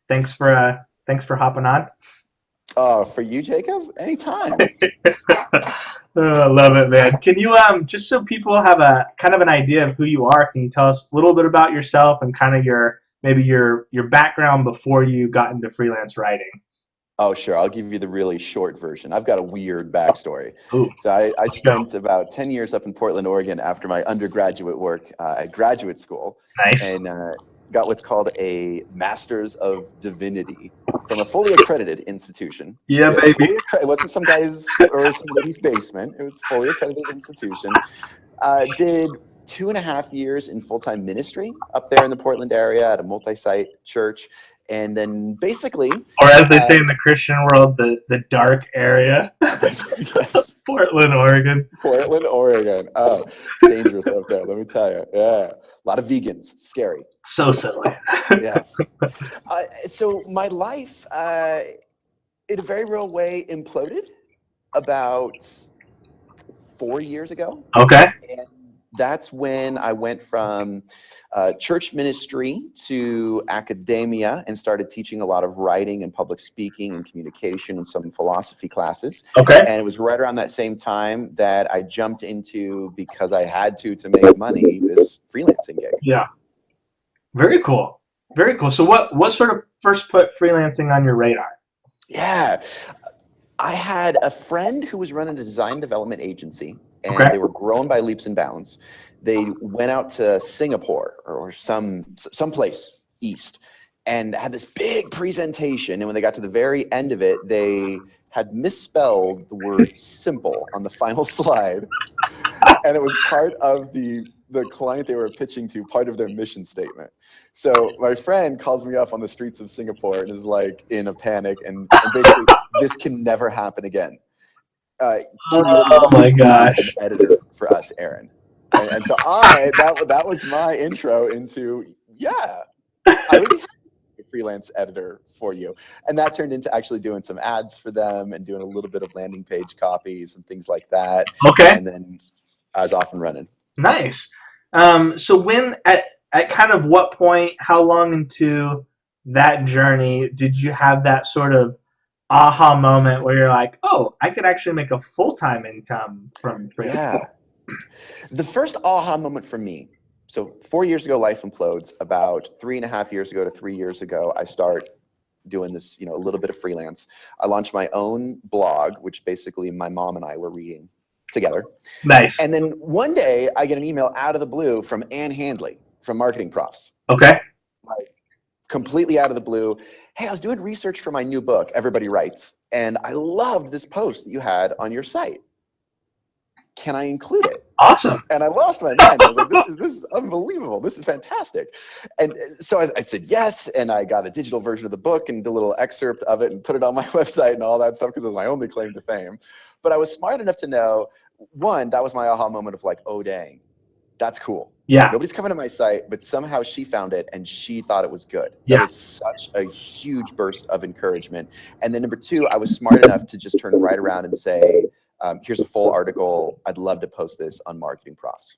Thanks for hopping on. For you, Jacob, anytime. I love it, man. Can you just so people have a kind of an idea of who you are, can you tell us a little bit about yourself and kind of your background before you got into freelance writing? Oh, sure. I'll give you the really short version. I've got a weird backstory. Ooh, So I let's go. spent about 10 years up in Portland, Oregon after my undergraduate work at graduate school Nice. and got what's called a Master's of Divinity from a fully accredited institution. Yeah, Yes, baby. it wasn't some guy's or some lady's basement. It was a fully accredited institution. Did 2.5 years in full-time ministry up there in the Portland area at a multi-site church. And then basically, Or as they say in the Christian world, the dark area. yes, Portland, Oregon. Portland, Oregon. Oh, it's dangerous up there, let me tell you. Yeah, a lot of vegans. It's scary. So silly. Yes. So my life, in a very real way, imploded about 4 years ago. Okay. And that's when I went from church ministry to academia and started teaching a lot of writing and public speaking and communication and some philosophy classes. Okay. And it was right around that same time that I jumped into, because I had to make money, this freelancing gig. Yeah. Very cool. Very cool. So what sort of first put freelancing on your radar? Yeah. I had a friend who was running a design development agency, and Okay. they were growing by leaps and bounds. They went out to Singapore or some place east and had this big presentation. And when they got to the very end of it, they had misspelled the word simple on the final slide. And it was part of the client they were pitching to, part of their mission statement. So my friend calls me up on the streets of Singapore and is like in a panic and basically, this can never happen again. Oh my gosh. An editor for us, Aaron. And so that was my intro into, I would be happy to be a freelance editor for you. And that turned into actually doing some ads for them and doing a little bit of landing page copies and things like that. Okay. And then I was off and running. Nice. So when at kind of what point, how long into that journey did you have that sort of aha moment where you're like, oh, I could actually make a full-time income from freelance? Yeah. The first aha moment for me, so 4 years ago, life implodes. About 3.5 years ago to 3 years ago, I start doing this, a little bit of freelance. I launched my own blog, which basically my mom and I were reading together. Nice. And then one day I get an email out of the blue from Ann Handley from Marketing Profs. Okay. Like completely out of the blue. Hey, I was doing research for my new book, Everybody Writes, and I loved this post that you had on your site. Can I include it? Awesome. And I lost my mind. I was like, this is unbelievable. This is fantastic. And so I said yes, and I got a digital version of the book and did a little excerpt of it and put it on my website and all that stuff because it was my only claim to fame. But I was smart enough to know, one, that was my aha moment of like, oh, dang, that's cool. Yeah. Nobody's coming to my site, but somehow she found it and she thought it was good. Yeah. That was such a huge burst of encouragement. And then number two, I was smart enough to just turn right around and say, here's a full article. I'd love to post this on Marketing Profs.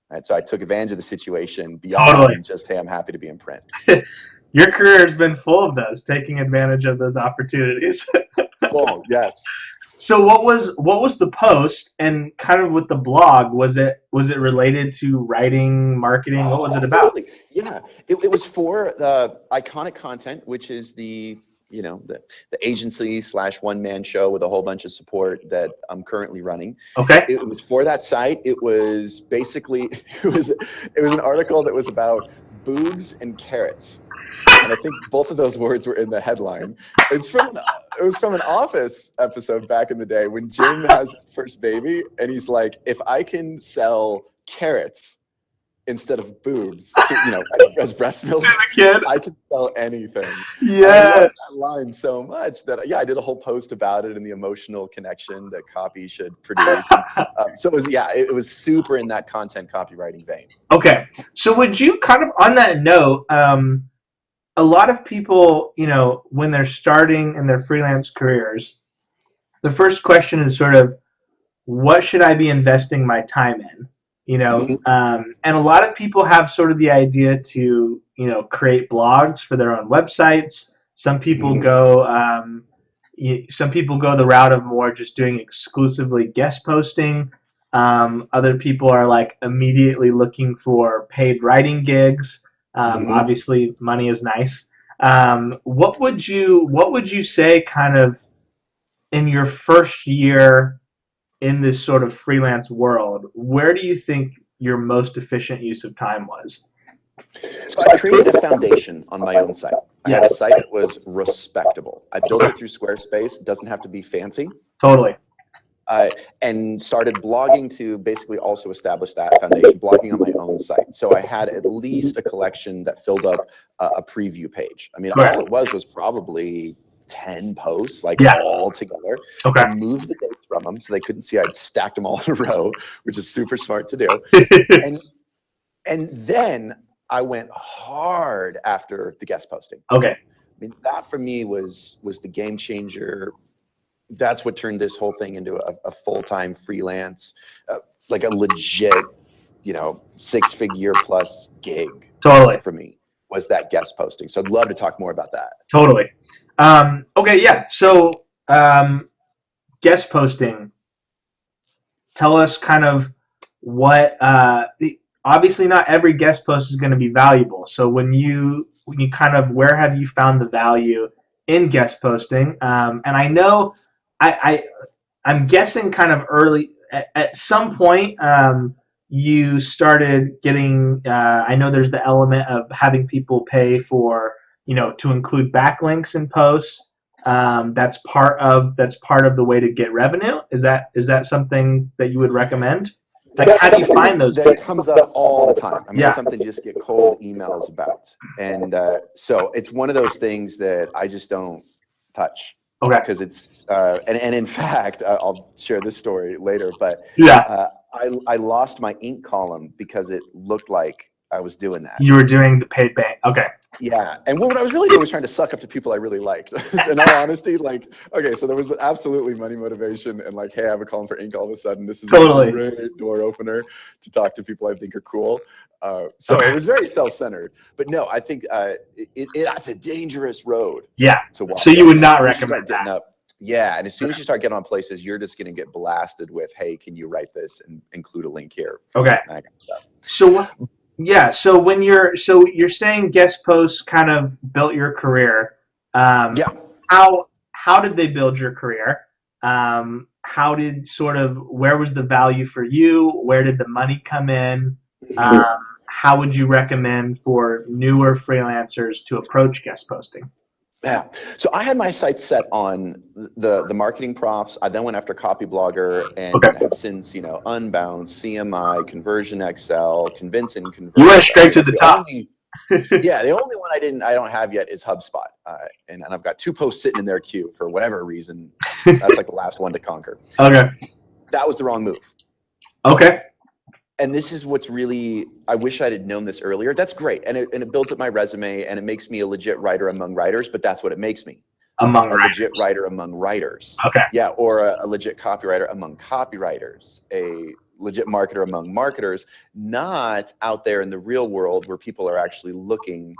And so I took advantage of the situation beyond just, hey, I'm happy to be in print. Your career has been full of those, taking advantage of those opportunities. Full, yes. So what was the post, and kind of with the blog, was it related to writing, marketing? What was it about? Yeah, it was for the iconic content, which is the agency / one-man show with a whole bunch of support that I'm currently running. Okay. It was for that site. It was basically, it was an article that was about boobs and carrots. And I think both of those words were in the headline. It was from an Office episode back in the day when Jim has his first baby and he's like, if I can sell carrots instead of boobs, as breast milk, I can sell anything. Yes. I love that line so much that I did a whole post about it and the emotional connection that copy should produce. So it was super in that content copywriting vein. Okay, so would you kind of, on that note, a lot of people, when they're starting in their freelance careers, the first question is sort of, what should I be investing my time in? And a lot of people have sort of the idea to, create blogs for their own websites, Some people go some people go the route of more just doing exclusively guest posting. Other people are like immediately looking for paid writing gigs. Obviously, money is nice. What would you say kind of in your first year in this sort of freelance world? Where do you think your most efficient use of time was? So I created a foundation on my own site. I had a site that was respectable. I built it through Squarespace. It doesn't have to be fancy. Totally. And started blogging to basically also establish that foundation, blogging on my own site. So I had at least a collection that filled up a preview page. I mean, all it was probably 10 posts, like all together. Okay. I moved the dates from them so they couldn't see I'd stacked them all in a row, which is super smart to do. And then I went hard after the guest posting. Okay. I mean, that for me was the game changer. That's what turned this whole thing into a full-time freelance, like a legit, 6-figure plus gig. Totally. For me was that guest posting. So I'd love to talk more about that. Totally. Okay. Yeah. So guest posting. Tell us kind of what. Obviously, not every guest post is going to be valuable. So when you kind of, where have you found the value in guest posting? And I know I'm guessing kind of early at some point you started getting. I know there's the element of having people pay for to include backlinks in posts. That's part of the way to get revenue. Is that something that you would recommend? Like, how do you find those? That comes up all the time. I mean, it's something you just get cold emails about. And so it's one of those things that I just don't touch. Okay. Because it's, and in fact, I'll share this story later, but I lost my ink column because it looked like I was doing that. You were doing the paid bank. Okay. Yeah. And what I was really doing was trying to suck up to people I really liked. In all honesty, okay, so there was absolutely money motivation and hey, I have a column for ink all of a sudden. This is a great door opener to talk to people I think are cool. So it was very self-centered. But no, I think that's a dangerous road to walk. So you would not recommend that. Yeah, and as soon as you start getting on places, you're just going to get blasted with, hey, can you write this and include a link here? Okay. That kind of stuff. So when you're saying guest posts kind of built your career. How did they build your career? How did where was the value for you? Where did the money come in? How would you recommend for newer freelancers to approach guest posting? Yeah. So I had my site set on the marketing profs. I then went after Copy Blogger and have since, Unbound, CMI, Conversion XL, Convincing Conversion. You went straight to the top. The only one I don't have yet is HubSpot. And I've got 2 posts sitting in their queue for whatever reason. That's like the last one to conquer. Okay. That was the wrong move. Okay. And this is what's really, I wish I had known this earlier. That's great. And it builds up my resume and it makes me a legit writer among writers, but that's what it makes me. Legit writer among writers. Okay. Yeah, or a legit copywriter among copywriters, a legit marketer among marketers, not out there in the real world where people are actually looking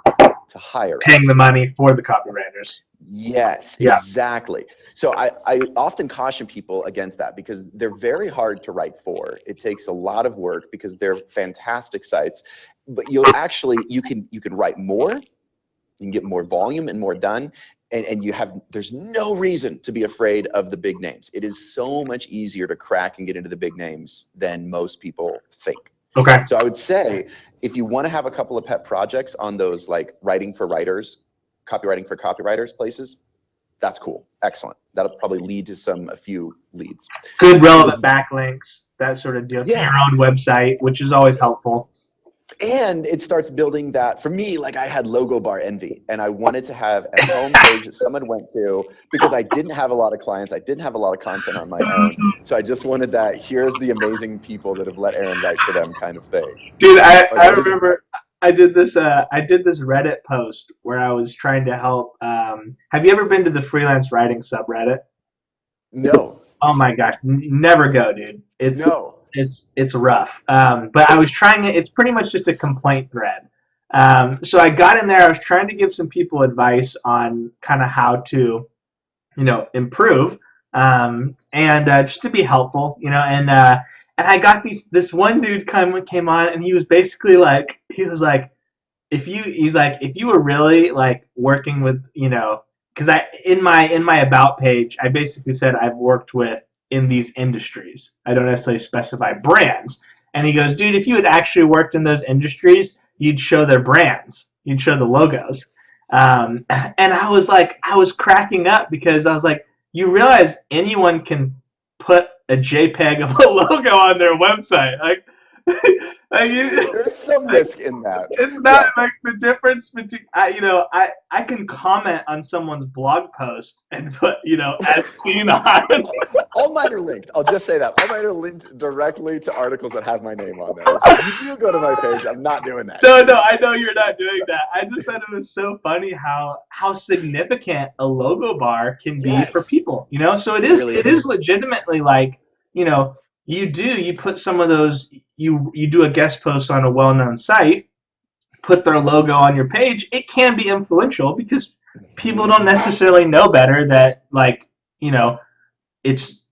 to hire Paying the money for the copywriters. Yes, exactly. So I often caution people against that because they're very hard to write for. It takes a lot of work because they're fantastic sites, but you can write more, you can get more volume and more done, and there's no reason to be afraid of the big names. It is so much easier to crack and get into the big names than most people think. Okay. So I would say if you want to have a couple of pet projects on those writing for writers, copywriting for copywriters places, that's cool. Excellent. That'll probably lead to a few leads. Good relevant backlinks, that sort of deal to your own website, which is always helpful. And it starts building that, for me, I had logo bar envy and I wanted to have a homepage that someone went to because I didn't have a lot of clients. I didn't have a lot of content on my own. So I just wanted that, here's the amazing people that have let Aaron write for them kind of thing. Dude, I remember I did this Reddit post where I was trying to help. Have you ever been to the freelance writing subreddit? No. Oh my gosh, never go, dude. It's rough. But I was trying it. It's pretty much just a complaint thread. So I got in there. I was trying to give some people advice on kind of how to, improve, and just to be helpful, and I got this one dude came on, and he was basically like, if you were really like working with, because I in my about page I basically said I've worked with in these industries. I don't necessarily specify brands. And he goes, dude, if you had actually worked in those industries, you'd show their brands, you'd show the logos. And I was cracking up because I was like, you realize anyone can put a JPEG of a logo on their website, There's some like, risk in that. it's not Yeah. like the difference between I can comment on someone's blog post and put, as seen on. All mine are linked. I'll just say that. All mine are linked directly to articles that have my name on them. So if you go to my page, I'm not doing that. No, I know you're not doing that. I just thought it was so funny how significant a logo bar can be for Yes. people. So It really it is. is legitimately like, you put some of those, you do a guest post on a well-known site, put their logo on your page. It can be influential because people don't necessarily know better that, like, it's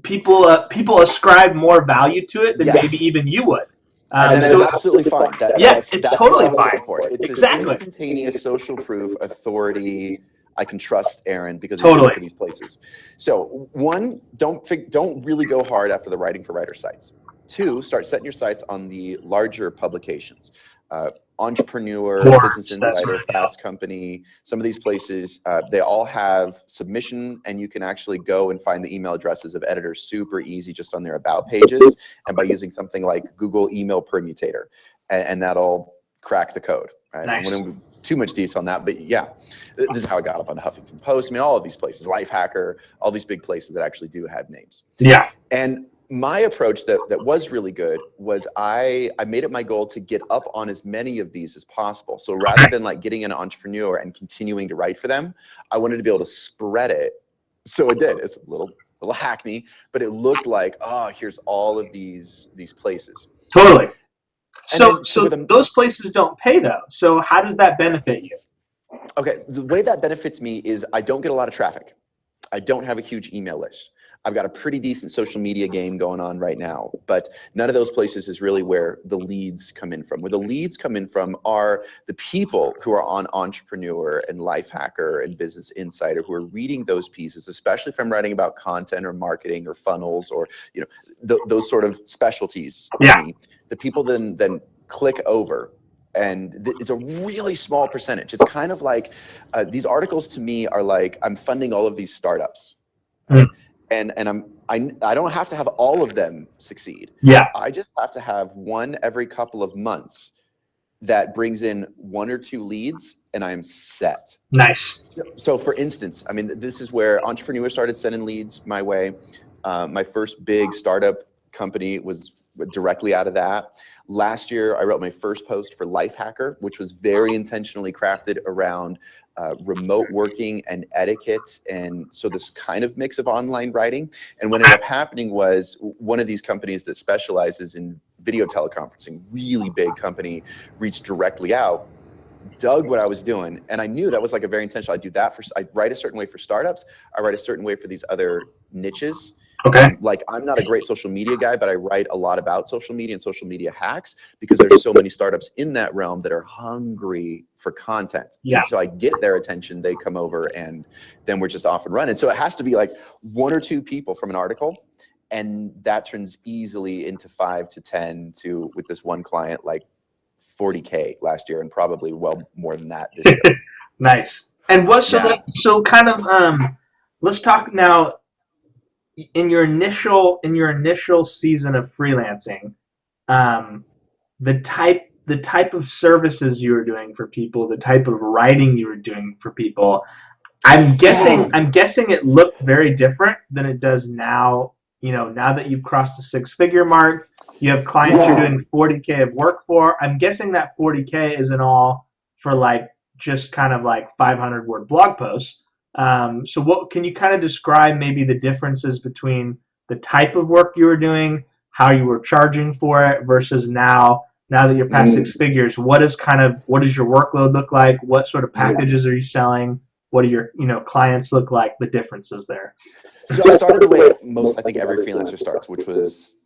people ascribe more value to it than maybe Yes. even you would. And So that's absolutely fine. yes, it's That's totally what I was fine. looking for. It's Exactly. this instantaneous social proof, authority. I can trust Aaron because he's Totally. working for these places. So one, don't really go hard after the writing for writer sites. Two, start setting your sights on the larger publications. Entrepreneur, Business Insider, Fast Company, some of these places, they all have submission, and you can actually go and find the email addresses of editors super easy just on their about pages, and by using something like Google Email Permutator, and that'll crack the code. Right? Nice. I wouldn't go too much detail on that, but yeah, this is how I got up on Huffington Post. I mean, all of these places, Lifehacker, all these big places that actually do have names. Yeah. And my approach that was really good was I made it my goal to get up on as many of these as possible. So rather than like getting an entrepreneur and continuing to write for them, I wanted to be able to spread it. So it did. It's a little hackney, but it looked like, oh, here's all of these places. Totally. And So those places don't pay though. So how does that benefit you? Okay, the way that benefits me is I don't get a lot of traffic. I don't have a huge email list. I've got a pretty decent social media game going on right now, but none of those places is really where the leads come in from. Where the leads come in from are the people who are on Entrepreneur and Lifehacker and Business Insider who are reading those pieces, especially if I'm writing about content or marketing or funnels or those sort of specialties for me. The people then click over. And it's a really small percentage. It's kind of like these articles to me are like I'm funding all of these startups, right? And I don't have to have all of them succeed. Yeah. I just have to have one every couple of months that brings in 1 or 2 leads, and I'm set. Nice. So for instance, I mean, this is where entrepreneurs started sending leads my way. My first big startup company was directly out of that. Last year, I wrote my first post for Lifehacker, which was very intentionally crafted around remote working and etiquette. And so this kind of mix of online writing. And what ended up happening was one of these companies that specializes in video teleconferencing, really big company, reached directly out, dug what I was doing. And I knew that was like a very intentional, I write a certain way for startups. I write a certain way for these other niches. Okay. Like I'm not a great social media guy, but I write a lot about social media and social media hacks because there's so many startups in that realm that are hungry for content. Yeah. And so I get their attention, they come over, and then we're just off and running. So it has to be like 1 or 2 people from an article, and that turns easily into 5 to 10 to, with this one client, like 40K last year, and probably well more than that this year. Nice. And so kind of let's talk now. In your initial season of freelancing, the type of services you were doing for people, the type of writing you were doing for people, I'm guessing it looked very different than it does now. Now that you've crossed the 6-figure mark, you have clients you're doing 40K of work for. I'm guessing that 40K isn't all for like just kind of like 500-word blog posts. So what can you kind of describe maybe the differences between the type of work you were doing, how you were charging for it versus now now that you're past 6 figures? What does your workload look like? What sort of packages are you selling? What do your clients look like? The differences there. So I started the way I think every freelancer starts, which was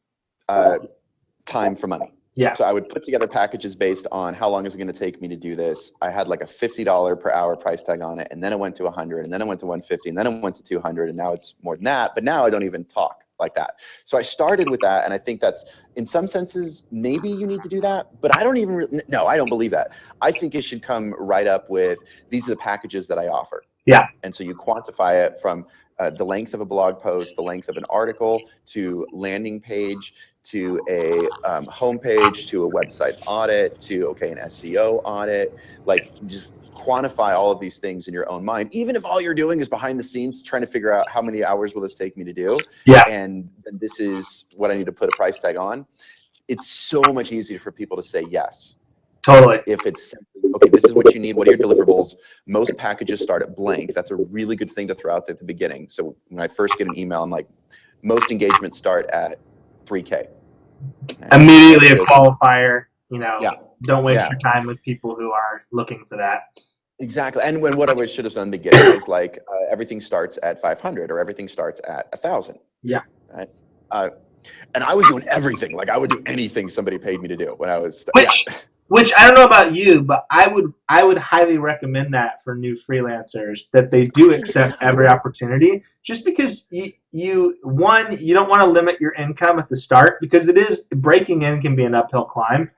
time for money. Yeah. So I would put together packages based on how long is it going to take me to do this. I had like a $50 per hour price tag on it, and then it went to 100, and then it went to 150, and then it went to 200, and now it's more than that. But now I don't even talk like that. So I started with that, and I think that's, in some senses, maybe you need to do that, but I don't believe that. I think it should come right up with, these are the packages that I offer. Yeah. And so you quantify it from the length of a blog post, the length of an article, to landing page, to a homepage, to a website audit, to an SEO audit. Like, just quantify all of these things in your own mind, even if all you're doing is behind the scenes trying to figure out how many hours will this take me to do. Yeah. And this is what I need to put a price tag on. It's so much easier for people to say yes. Totally. If it's simply, okay, this is what you need, what are your deliverables? Most packages start at blank. That's a really good thing to throw out at the beginning. So when I first get an email, I'm like, most engagements start at 3K. Immediately a qualifier, Yeah. Don't waste your time with people who are looking for that. Exactly. And what I should have done in the beginning is like, everything starts at 500 or everything starts at 1,000. Yeah. Right? And I was doing everything. Like, I would do anything somebody paid me to do when I was. Which I don't know about you, but I would highly recommend that for new freelancers, that they do accept every opportunity, just because you don't want to limit your income at the start, because it is, breaking in can be an uphill climb.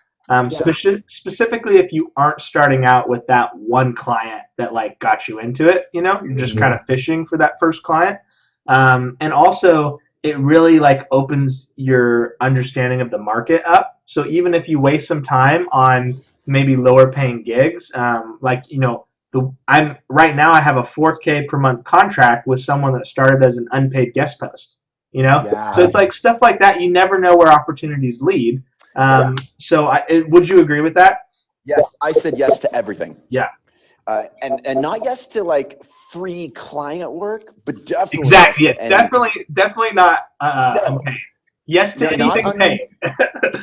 Specifically if you aren't starting out with that one client that like got you into it, you're just kind of fishing for that first client. And also it really like opens your understanding of the market up. So even if you waste some time on maybe lower paying gigs, I'm right now I have a 4K per month contract with someone that started as an unpaid guest post, So it's like stuff like that. You never know where opportunities lead. So would you agree with that? Yes, I said yes to everything. Yeah. And not yes to like free client work, but definitely exactly. Yes definitely not unpaid. Yes to anything paid.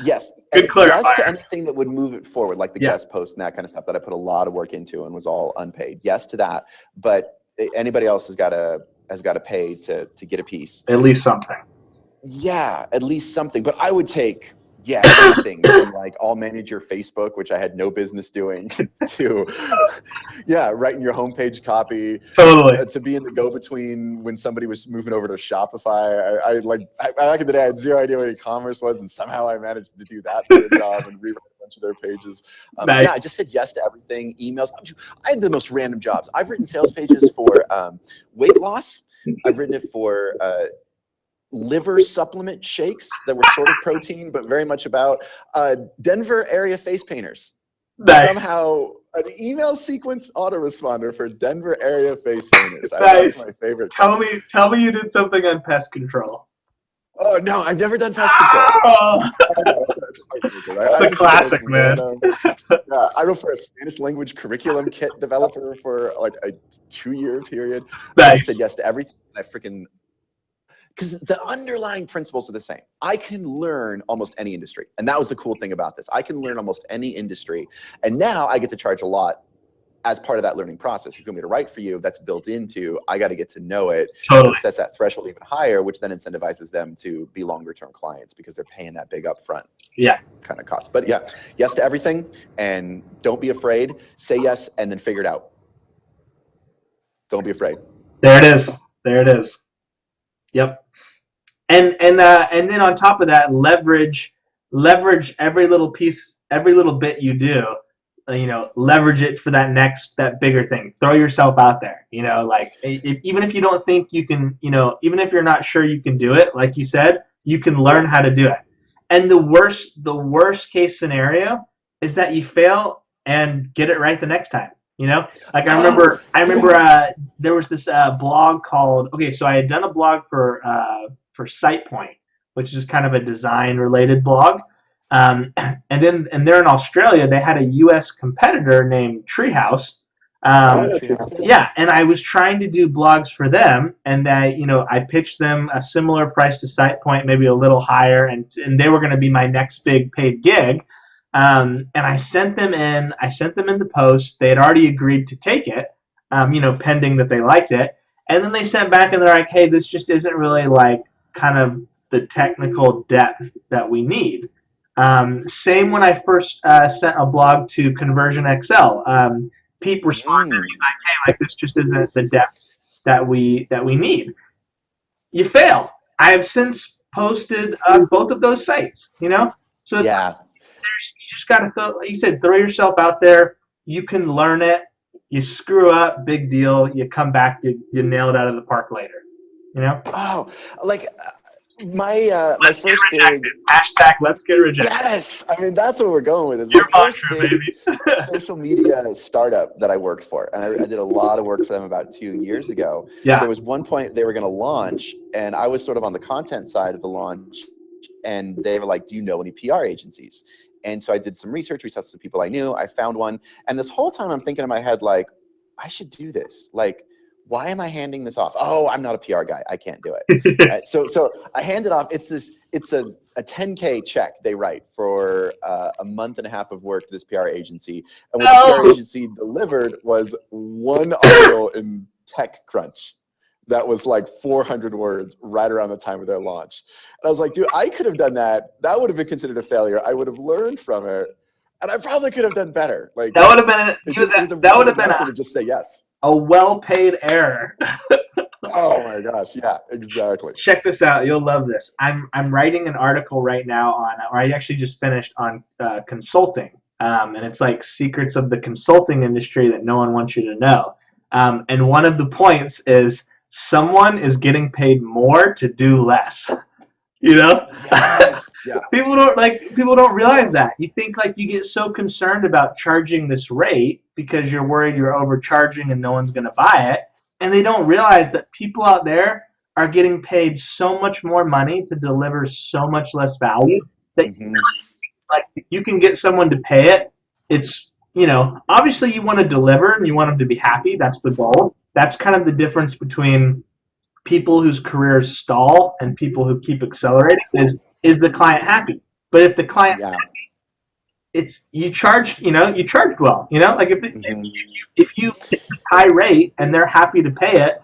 Yes. Good clarifier. Yes to anything that would move it forward, like the guest post and that kind of stuff that I put a lot of work into and was all unpaid. Yes to that. But anybody else has got to pay to get a piece. At least something. Yeah, at least something. But I would take anything from like, I'll manage your Facebook, which I had no business doing, to writing your homepage copy, totally, to be in the go-between when somebody was moving over to Shopify. Back in the day, I had zero idea what e-commerce was, and somehow I managed to do that for a job and rewrite a bunch of their pages. Nice. Yeah, I just said yes to everything. Emails. I had the most random jobs. I've written sales pages for weight loss. I've written it for liver supplement shakes that were sort of protein, but very much about Denver area face painters. Nice. Somehow an email sequence autoresponder for Denver area face painters. Nice. That's my favorite. Tell me you did something on pest control. Oh no, I've never done pest control. Oh. It's a classic, man. I wrote for a Spanish language curriculum kit developer for like a 2-year period. Nice. I said yes to everything. Because the underlying principles are the same. I can learn almost any industry. And that was the cool thing about this. I can learn almost any industry. And now I get to charge a lot as part of that learning process. If you want me to write for you, that's built into, I got to get to know it. Totally. So it sets that threshold even higher, which then incentivizes them to be longer term clients because they're paying that big upfront kind of cost. But yeah, yes to everything. And don't be afraid. Say yes and then figure it out. Don't be afraid. There it is. There it is. Yep. And then on top of that, leverage every little piece, every little bit you do, leverage it for that bigger thing. Throw yourself out there, even if you don't think you can, even if you're not sure you can do it, like you said, you can learn how to do it. And the worst case scenario is that you fail and get it right the next time. I remember there was this blog called, so I had done a blog for SitePoint, which is kind of a design related blog. And they're in Australia, they had a US competitor named Treehouse. And I was trying to do blogs for them, and I pitched them a similar price to SitePoint, maybe a little higher, and they were going to be my next big paid gig. And I sent them in. I sent them in the post. They had already agreed to take it, pending that they liked it. And then they sent back and they're like, "Hey, this just isn't really like kind of the technical depth that we need." Same when I first sent a blog to Conversion XL. Pete responded. He's like, "Hey, like this just isn't the depth that we need." You fail. I have since posted both of those sites. So it's Yeah. you just got to throw, like you said, throw yourself out there. You can learn it. You screw up, big deal. You come back, you nail it out of the park later. Oh, like my first big hashtag Let's get rejected. yes. I mean, that's what we're going with. Is Your my first mantra, big baby. social media startup that I worked for, and I did a lot of work for them about 2 years ago. Yeah. There was one point they were going to launch, and I was sort of on the content side of the launch, and they were like, "Do you know any PR agencies?" And so I did some research, reached out to some people I knew. I found one, and this whole time I'm thinking in my head like, I should do this. Like, why am I handing this off? Oh, I'm not a PR guy. I can't do it. So I hand it off. It's a 10K check they write for a month and a half of work to this PR agency. And what the PR agency delivered was one article in TechCrunch that was like 400 words right around the time of their launch. And I was like, dude, I could have done that. That would have been considered a failure. I would have learned from it. And I probably could have done better. Like that would have been that would have been to just say yes. A well-paid error. Oh my gosh, yeah, exactly. Check this out. You'll love this. I'm writing an article right now or I actually just finished on consulting. And it's like secrets of the consulting industry that no one wants you to know. And one of the points is someone is getting paid more to do less. Yes. Yeah. People don't realize that. You think like you get so concerned about charging this rate because you're worried you're overcharging and no one's going to buy it, and they don't realize that people out there are getting paid so much more money to deliver so much less value that like if you can get someone to pay it. It's obviously you want to deliver and you want them to be happy. That's the goal. That's kind of the difference between people whose careers stall and people who keep accelerating is the client happy? But if the client happy, it's you charge well. Like if you pick this high rate and they're happy to pay it.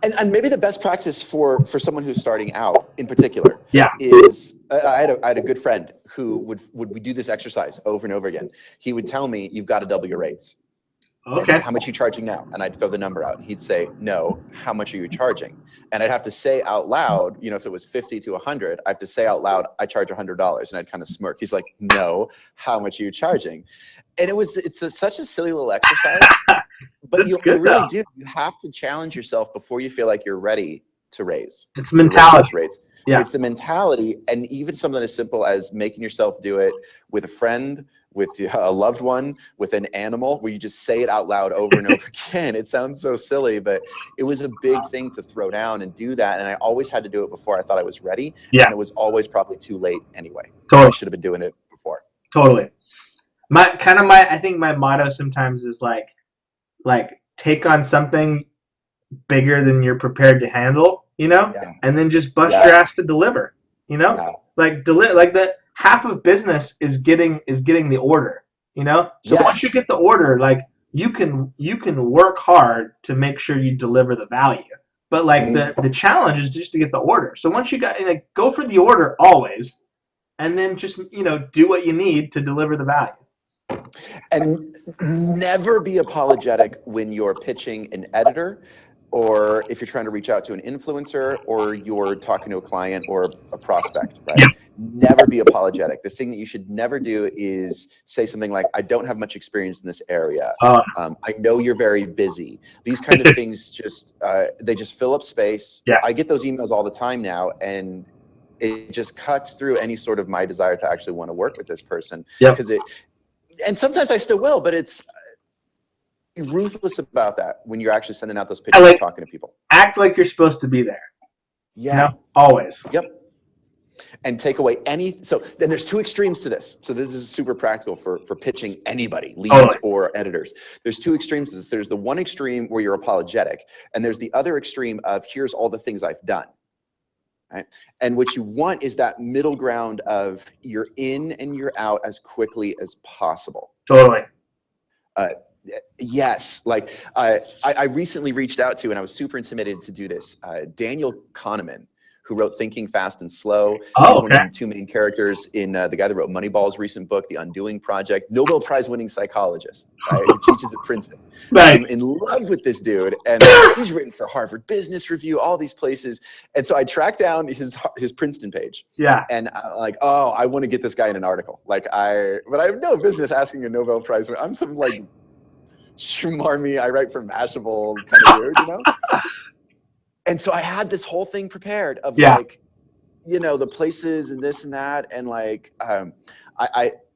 And maybe the best practice for someone who's starting out in particular Yeah. is I had a good friend who would we do this exercise over and over again. He would tell me, "You've got to double your rates." Okay. Say, how much are you charging now? And I'd throw the number out. And he'd say, "No, how much are you charging?" And I'd have to say out loud, if it was 50 to 100, I have to say out loud, "I charge $100." And I'd kind of smirk. He's like, "No, how much are you charging?" And it's such a silly little exercise, but you really do. You have to challenge yourself before you feel like you're ready to raise. It's mentality. Rates. Yeah. It's the mentality, and even something as simple as making yourself do it with a friend, with a loved one, with an animal, where you just say it out loud over and over again. It sounds so silly, but it was a big thing to throw down and do that. And I always had to do it before I thought I was ready. Yeah. And it was always probably too late anyway. Totally. I should have been doing it before. Totally. I think my motto sometimes is like take on something bigger than you're prepared to handle, and then just bust your ass to deliver, like that half of business is getting the order, so once you get the order, like you can work hard to make sure you deliver the value, but like the challenge is just to get the order. So once you got go for the order always, and then just do what you need to deliver the value. And never be apologetic when you're pitching an editor, or if you're trying to reach out to an influencer, or you're talking to a client or a prospect, right? Yeah. Never be apologetic. The thing that you should never do is say something like, "I don't have much experience in this area. I know you're very busy." These kind of things they just fill up space. Yeah. I get those emails all the time now, and it just cuts through any sort of my desire to actually want to work with this person. Because and sometimes I still will, but it's ruthless about that when you're actually sending out those pitches and talking to people. Act like you're supposed to be there. Yeah. Always. Yep. And take away so then there's two extremes to this. So this is super practical for pitching anybody, leads or editors. There's two extremes to this. There's the one extreme where you're apologetic, and there's the other extreme of here's all the things I've done. right? And what you want is that middle ground of you're in and you're out as quickly as possible. Totally. Yes, like I recently reached out to, and I was super intimidated to do this, Daniel Kahneman, who wrote Thinking Fast and Slow. Oh, He's one okay. of the two main characters in the guy that wrote Moneyball's recent book, The Undoing Project, Nobel Prize winning psychologist, right, who teaches at Princeton. Nice. I'm in love with this dude, and he's written for Harvard Business Review, all these places. And so I tracked down his Princeton page. Yeah. And I'm like, oh, I want to get this guy in an article. But I have no business asking a Nobel Prize. I'm some like schmarmy, I write for Mashable kind of dude, you know? And so I had this whole thing prepared of like, you know, the places and this and that. And like,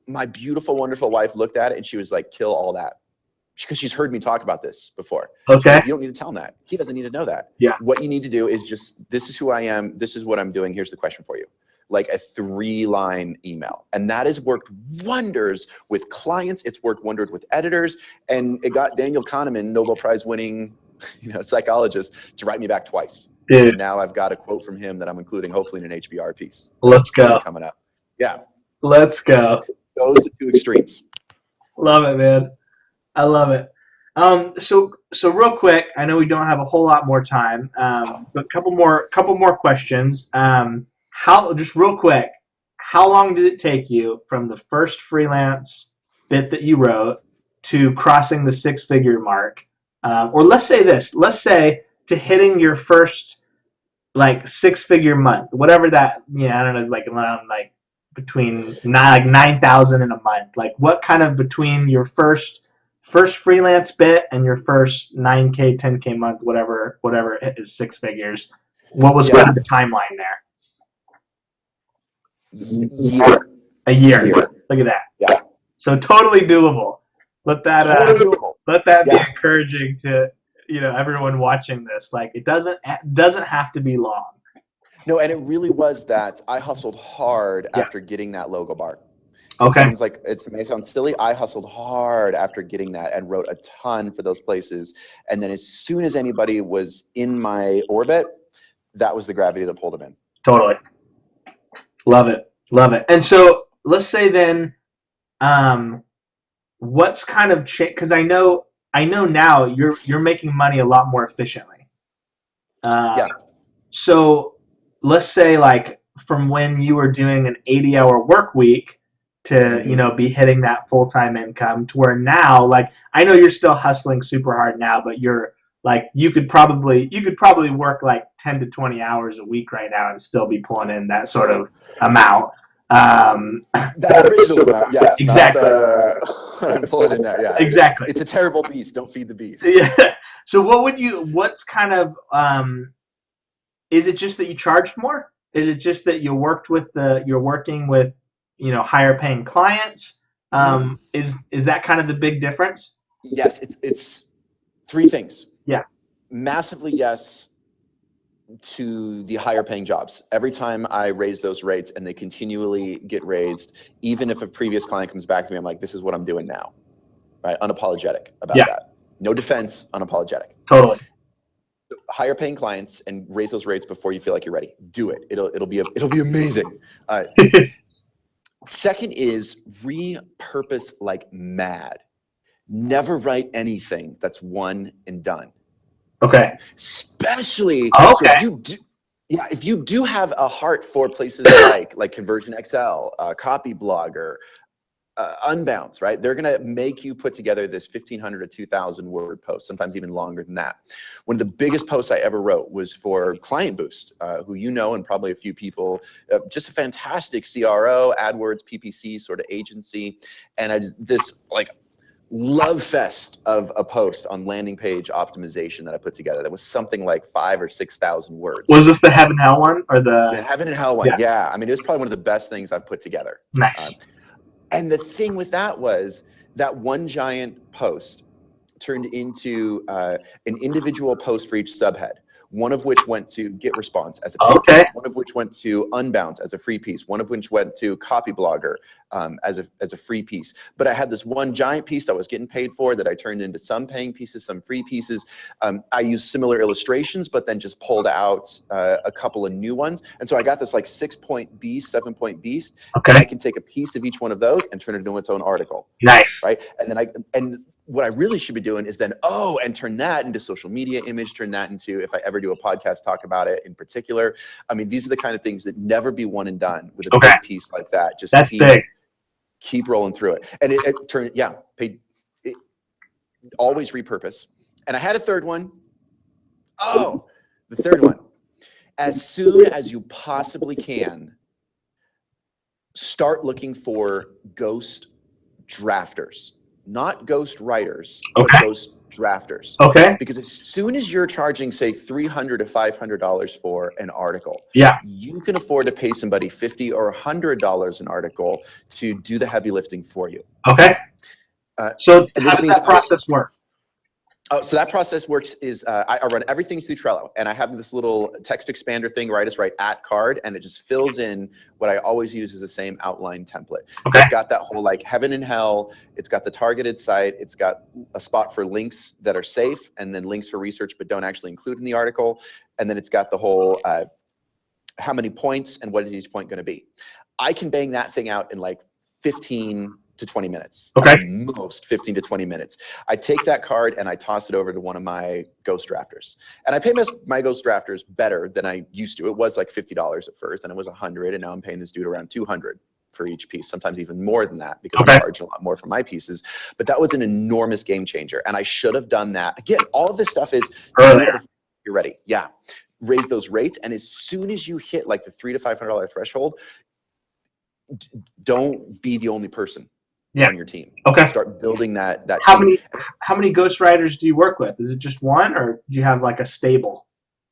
my beautiful, wonderful wife looked at it and she was like, kill all that. Because she's heard me talk about this before. Okay. Like, you don't need to tell him that. He doesn't need to know that. Yeah. What you need to do is just, this is who I am. This is what I'm doing. Here's the question for you. Like a 3-line email. And that has worked wonders with clients. It's worked wonders with editors. And it got Daniel Kahneman, Nobel Prize winning, you know, psychologist, to write me back twice. Dude. And now I've got a quote from him that I'm including hopefully in an HBR piece. Let's go. That's coming up. Yeah. Let's go. Those are the two extremes. Love it, man. I love it. So real quick, I know we don't have a whole lot more time, but a couple more questions. Just real quick, how long did it take you from the first freelance bit that you wrote to crossing the 6-figure mark? Or let's say to hitting your first like 6-figure month, whatever that, you know, I don't know, is like around like between 9,000 in a month. Like what kind of between your first freelance bit and your first 9K, 10K month, whatever is 6 figures, what was kind of the timeline there? A year. Look at that. Yeah. So totally doable. Let that be encouraging to, you know, everyone watching this. Like it doesn't have to be long. No, and it really was that I hustled hard after getting that logo bar. Okay. It may sound silly. I hustled hard after getting that and wrote a ton for those places. And then as soon as anybody was in my orbit, that was the gravity that pulled them in. Totally. Love it. And so let's say then, what's kind of changed? Because I know now you're making money a lot more efficiently. So let's say like from when you were doing an 80-hour work week to, you know, be hitting that full-time income to where now, like, I know you're still hustling super hard now, but you're like, you could probably work like 10 to 20 hours a week right now and still be pulling in that sort of amount. That original amount, yes. Exactly. I'm pulling in there, yeah. Exactly. It's a terrible beast. Don't feed the beast. Yeah. So what's kind of, is it just that you charged more? Is it just that you're working with, you know, higher paying clients? Is that kind of the big difference? Yes, it's 3 things. Yeah. Massively yes to the higher paying jobs. Every time I raise those rates and they continually get raised, even if a previous client comes back to me, I'm like, this is what I'm doing now, right? Unapologetic about that. No defense, unapologetic. Totally. Higher paying clients and raise those rates before you feel like you're ready. Do it. It'll be amazing. Second is repurpose like mad. Never write anything that's one and done. Okay. Especially so if you do have a heart for places like Conversion XL, Copy Blogger, Unbounce, right? They're gonna make you put together this 1,500 to 2,000 word post, sometimes even longer than that. One of the biggest posts I ever wrote was for Client Boost, who you know, and probably a few people, just a fantastic CRO, AdWords, PPC sort of agency, and this like love fest of a post on landing page optimization that I put together. That was something like 5,000 or 6,000 words. Was this the Heaven Hell one or the Heaven and Hell one? Yeah. I mean, it was probably one of the best things I've put together. Nice. And the thing with that was that one giant post turned into an individual post for each subhead, one of which went to GetResponse as a paid Okay. piece, one of which went to Unbounce as a free piece, one of which went to Copyblogger as a free piece. But I had this one giant piece that was getting paid for that I turned into some paying pieces, some free pieces. I used similar illustrations, but then just pulled out a couple of new ones. And so I got this like 6-point beast, 7-point beast. Okay. And I can take a piece of each one of those and turn it into its own article. Nice. Right. And then what I really should be doing is then, and turn that into social media image, turn that into, if I ever do a podcast, talk about it in particular. I mean, these are the kind of things that never be one and done with a big piece like that. Just keep rolling through it. And it turned, always repurpose. And I had a third one. Oh, the third one. As soon as you possibly can, start looking for ghost drafters. Not ghost writers, but ghost drafters. Okay. Because as soon as you're charging, say, $300 to $500 for an article, you can afford to pay somebody $50 or $100 an article to do the heavy lifting for you. Okay. So how does that process work? So that process works is I run everything through Trello, and I have this little text expander thing where I just write @card, and it just fills in what I always use as the same outline template. So it's got that whole like heaven and hell. It's got the targeted site. It's got a spot for links that are safe, and then links for research but don't actually include in the article. And then it's got the whole how many points and what is each point going to be. I can bang that thing out in like 15 to 20 minutes. Okay. At most 15 to 20 minutes. I take that card and I toss it over to one of my ghost drafters. And I pay my ghost drafters better than I used to. It was like $50 at first, and it was $100, and now I'm paying this dude around $200 for each piece, sometimes even more than that, because I charge a lot more for my pieces. But that was an enormous game changer, and I should have done that. Again, all of this stuff is earlier. You're ready. Yeah. Raise those rates, and as soon as you hit like the $300 to $500 threshold, don't be the only person on your team. Start building that team. How many ghostwriters do you work with? Is it just one, or do you have like a stable?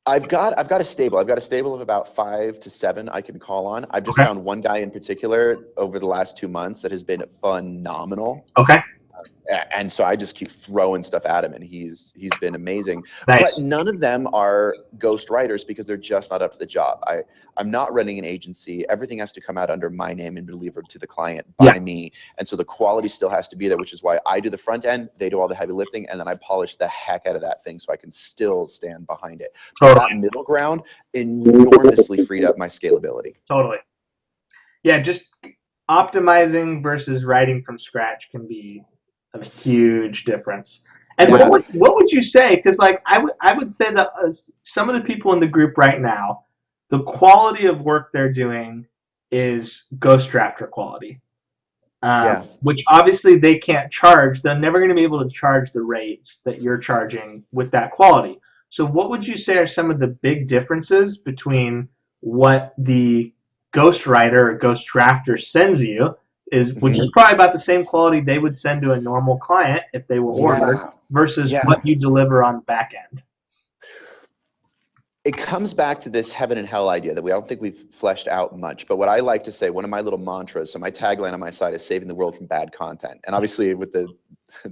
I've got a stable. I've got a stable of about 5 to 7 I can call on. I've just found one guy in particular over the last 2 months that has been phenomenal. Okay. And so I just keep throwing stuff at him, and he's been amazing. Nice. But none of them are ghost writers because they're just not up to the job. I'm not running an agency. Everything has to come out under my name and be delivered to the client by me. And so the quality still has to be there, which is why I do the front end, they do all the heavy lifting, and then I polish the heck out of that thing so I can still stand behind it. That middle ground enormously freed up my scalability. Totally. Yeah, just optimizing versus writing from scratch can be a huge difference. And what would you say? Because like I would say that some of the people in the group right now, the quality of work they're doing is ghost drafter quality, which obviously they can't charge. They're never going to be able to charge the rates that you're charging with that quality. So what would you say are some of the big differences between what the ghostwriter or ghost drafter sends you, which is probably about the same quality they would send to a normal client if they were ordered, versus what you deliver on the back end? It comes back to this heaven and hell idea that I don't think we've fleshed out much. But what I like to say, one of my little mantras, so my tagline on my site is saving the world from bad content. And obviously with the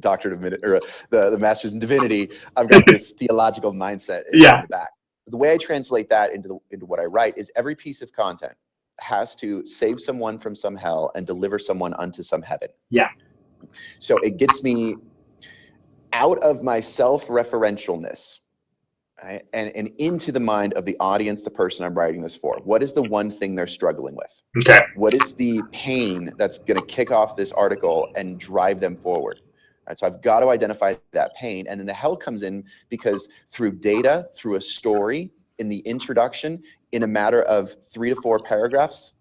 doctorate of or the master's in divinity, I've got this theological mindset in the back. The way I translate that into what I write is every piece of content has to save someone from some hell and deliver someone unto some heaven. Yeah. So it gets me out of my self-referentialness, right, and into the mind of the audience, the person I'm writing this for. What is the one thing they're struggling with? Okay. What is the pain that's going to kick off this article and drive them forward? Right, so I've got to identify that pain. And then the hell comes in because through data, through a story, in the introduction, in a matter of 3 to 4 paragraphs,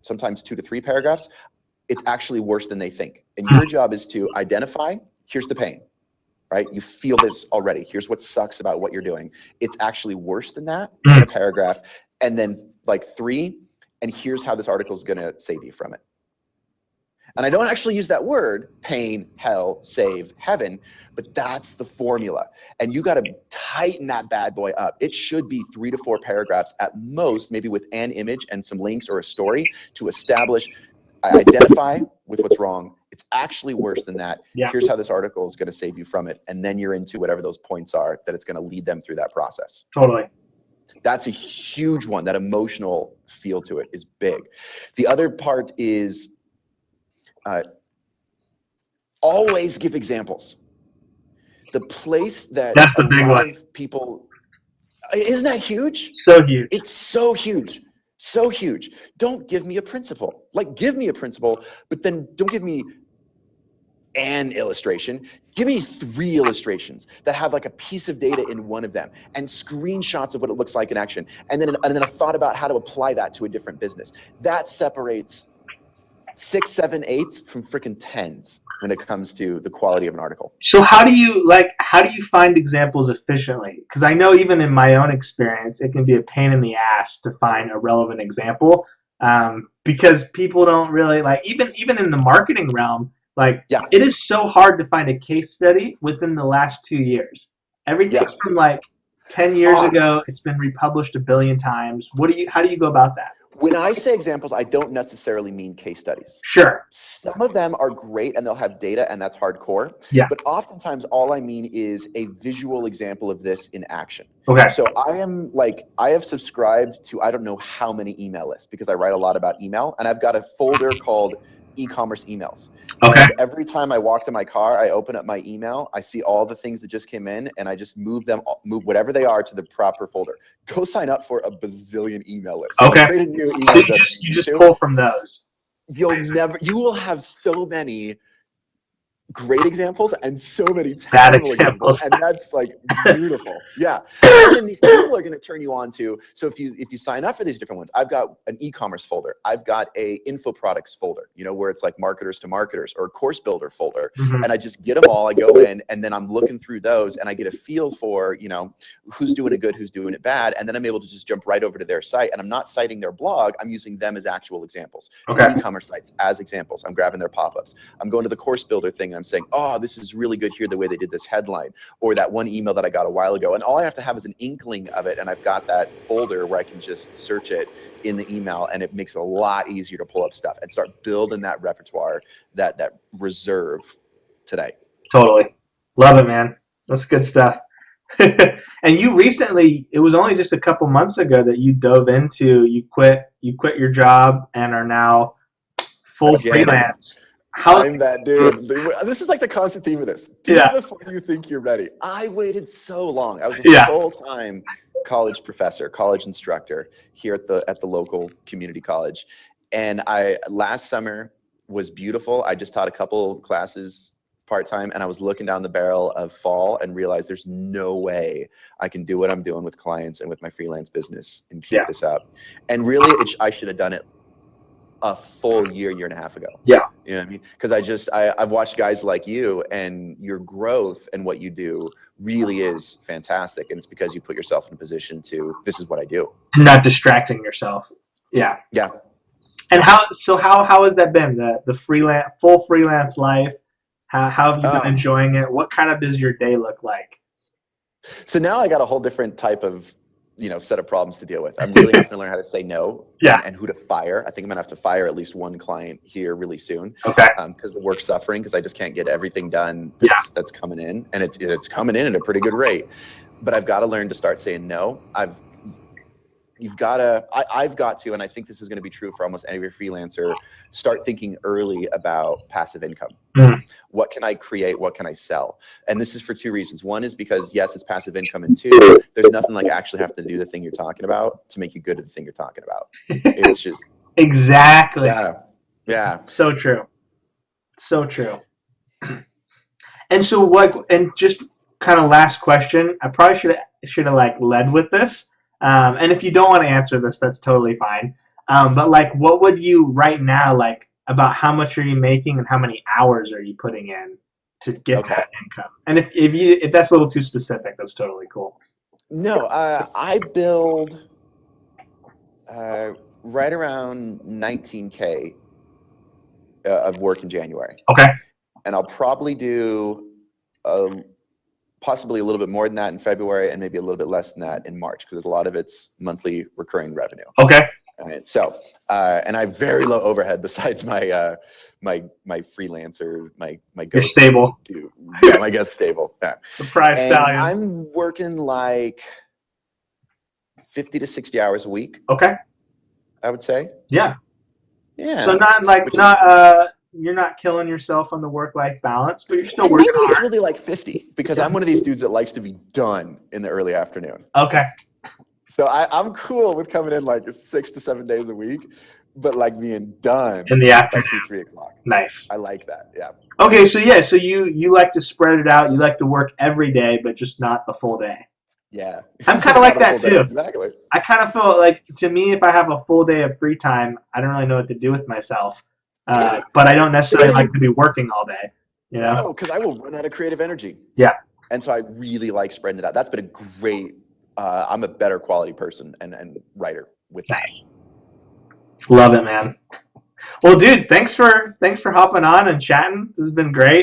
sometimes 2 to 3 paragraphs, it's actually worse than they think. And your job is to identify, here's the pain, right? You feel this already. Here's what sucks about what you're doing. It's actually worse than that in a paragraph. And then like 3, and here's how this article is going to save you from it. And I don't actually use that word, pain, hell, save, heaven, but that's the formula. And you got to tighten that bad boy up. It should be 3 to 4 paragraphs at most, maybe with an image and some links or a story to establish, identify with what's wrong, It's actually worse than that. Yeah. Here's how this article is going to save you from it. And then you're into whatever those points are that it's going to lead them through that process. Totally. That's a huge one. That emotional feel to it is big. The other part is always give examples. The place that That's the big lot one. of people, isn't that huge? So huge. It's so huge. So huge. Don't give me a principle. Like, give me a principle, but then don't give me an illustration. Give me 3 illustrations that have like a piece of data in one of them and screenshots of what it looks like in action. And then a thought about how to apply that to a different business. That separates 6, 7, 8s from freaking 10s when it comes to the quality of an article. So how do you find examples efficiently? Because I know even in my own experience, it can be a pain in the ass to find a relevant example, because people don't really even in the marketing realm. It is so hard to find a case study within the last 2 years. Everything's from 10 years ago. It's been republished a billion times. How do you go about that? When I say examples, I don't necessarily mean case studies. Sure. Some of them are great and they'll have data and that's hardcore. Yeah. But oftentimes all I mean is a visual example of this in action. Okay. So I have subscribed to I don't know how many email lists because I write a lot about email, and I've got a folder called e-commerce emails. Okay. And every time I walk to my car, I open up my email, I see all the things that just came in, and I just move whatever they are to the proper folder. Go sign up for a bazillion email lists. Okay. Create a new email So address. you just pull from those. You will have so many great examples and so many terrible examples, and that's beautiful. Yeah. And then these people are going to turn you on to, so if you sign up for these different ones, I've got an e-commerce folder, I've got a info products folder, where it's like marketers to marketers, or a course builder folder. Mm-hmm. And I just get them all, I go in, and then I'm looking through those, and I get a feel for who's doing it good, who's doing it bad, and then I'm able to just jump right over to their site, and I'm not citing their blog, I'm using them as actual examples. Okay. The e-commerce sites as examples. I'm grabbing their pop-ups. I'm going to the course builder thing, and I'm saying, oh, this is really good here, the way they did this headline, or that one email that I got a while ago. And all I have to have is an inkling of it, and I've got that folder where I can just search it in the email, and it makes it a lot easier to pull up stuff and start building that repertoire, that reserve today. Totally. Love it, man. That's good stuff. And you recently, it was only just a couple months ago that you dove into, you quit your job and are now full freelance. I'm that dude. This is like the constant theme of this. Do it before you think you're ready. I waited so long. I was a full-time college professor, college instructor here at the local community college. And last summer was beautiful. I just taught a couple classes part-time, and I was looking down the barrel of fall and realized there's no way I can do what I'm doing with clients and with my freelance business and keep this up. And really, I should have done it a full year and a half ago. Yeah. You know what I mean? Because I've watched guys like you, and your growth and what you do really is fantastic. And it's because you put yourself in a position to, this is what I do. Not distracting yourself. Yeah. Yeah. And how has that been? The full freelance life? How have you been enjoying it? What kind of does your day look like? So now I got a whole different type of set of problems to deal with. I'm really having to learn how to say no and who to fire. I think I'm gonna have to fire at least one client here really soon. Okay. Because the work's suffering, because I just can't get everything done that's coming in, and it's coming in at a pretty good rate. But I've got to learn to start saying no. I've got to, and I think this is going to be true for almost any freelancer, start thinking early about passive income. Mm. What can I create? What can I sell? And this is for 2 reasons. One is because, yes, it's passive income. And 2, there's nothing like actually have to do the thing you're talking about to make you good at the thing you're talking about. It's just. Exactly. Yeah. So true. So true. And so and just kind of last question, I probably should have led with this. And if you don't want to answer this, that's totally fine. But what would you right now, about how much are you making and how many hours are you putting in to get that income? And if that's a little too specific, that's totally cool. No, I build right around 19K of work in January. Okay. And I'll probably do possibly a little bit more than that in February, and maybe a little bit less than that in March, because a lot of it's monthly recurring revenue. Okay. Right. So, and I have very low overhead besides my my freelancer, my You're ghost stable. dude. Yeah, my ghost stable. Yeah. The prize And stallions. I'm working like 50 to 60 hours a week, Okay. I would say. Yeah. Yeah. So not like Which is, not you're not killing yourself on the work-life balance, but you're still and working maybe it's hard. really like 50 because Yeah. I'm one of these dudes that likes to be done in the early afternoon. Okay. So I'm cool with coming in like 6 to 7 days a week, but like being done In the by afternoon. 2, 3 o'clock. Nice. I like that. Yeah. Okay, so yeah, so you like to spread it out. You like to work every day, but just not the full day. Yeah. I'm kind Just of like not a full that day. too. Exactly. I kind of feel like, to me, if I have a full day of free time, I don't really know what to do with myself. But I don't necessarily like to be working all day. You know? No, because I will run out of creative energy. Yeah. And so I really like spreading it out. That's been a great. I'm a better quality person and writer with that. Nice. Love it, man. Well, dude, thanks for hopping on and chatting. This has been great.